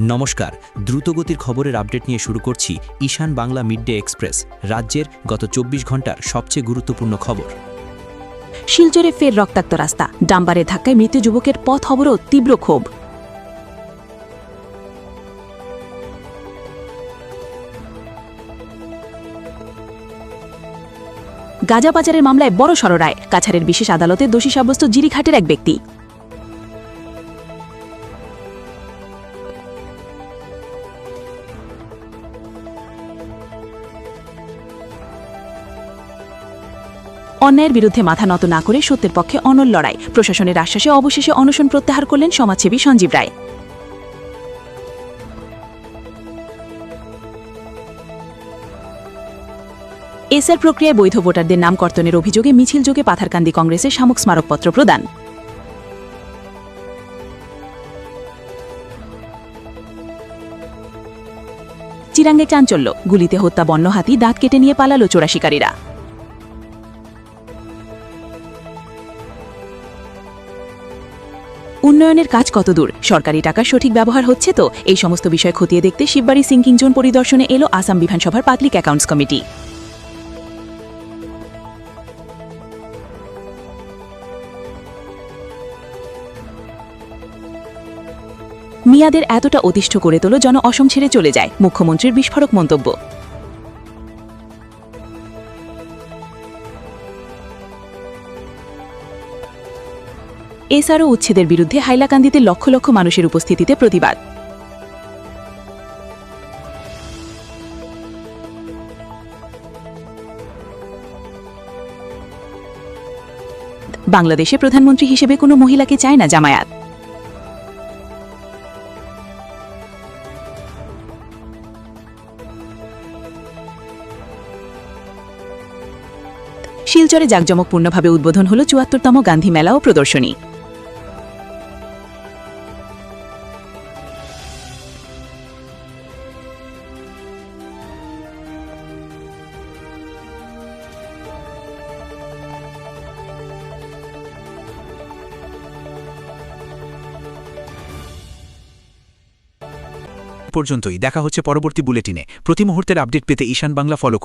নমস্কার, দ্রুতগতির খবরের আপডেট নিয়ে শুরু করছি ঈশান বাংলা মিডডে এক্সপ্রেস, রাজ্যের গত ২৪ ঘন্টার সবচেয়ে গুরুত্বপূর্ণ খবর। শিলচরে ফের রক্তাক্ত রাস্তা, ডাম্বারের ধাক্কায় মৃত যুবকের পথ অবরোধ, তীব্র ক্ষোভ। গাঁজা পাচারের মামলায় বড় রায়, কাছাড়ের বিশেষ আদালতে দোষী সাব্যস্ত জিরিঘাটের এক ব্যক্তি। অন্যায়ের বিরুদ্ধে মাথা নত না করে সত্যের পক্ষে অনল লড়াই, প্রশাসনের আশ্বাসে অবশেষে অনশন প্রত্যাহার করলেন সমাজসেবী সঞ্জীব রায়। এসআর প্রক্রিয়ায় বৈধ ভোটারদের নাম কর্তনের অভিযোগে মিছিল যোগে পাথারকান্দি কংগ্রেসে শামুক স্মারকপত্র প্রদান। চিরাঙ্গে চাঞ্চল্য, গুলিতে হত্যা বন্য হাতি, দাঁত কেটে নিয়ে পালালো চোরা শিকারীরা। উন্নয়নের কাজ কতদূর, সরকারি টাকার সঠিক ব্যবহার হচ্ছে তো, এই সমস্ত বিষয় খতিয়ে দেখতে শিববাড়ি সিঙ্কিং জোন পরিদর্শনে এলো আসাম বিধানসভার পাবলিক অ্যাকাউন্টস কমিটি। মিয়াদের এতটা অতিষ্ঠ করে তোলো জন অসম ছেড়ে চলে যায়, মুখ্যমন্ত্রীর বিস্ফোরক মন্তব্য। এসআরও উচ্ছেদের বিরুদ্ধে হাইলাকান্দিতে লক্ষ লক্ষ মানুষের উপস্থিতিতে প্রতিবাদ। বাংলাদেশে প্রধানমন্ত্রী হিসেবে কোনো মহিলাকে চায় না জামায়াত। শিলচরে জাঁকজমকপূর্ণভাবে উদ্বোধন হল ৭৪তম গান্ধী মেলা ও প্রদর্শনী। পর্যন্তই, দেখা হচ্ছে পরবর্তী বুলেটিনে। প্রতি মুহূর্তের আপডেট পেতে ঈশান বাংলা ফলো করুন।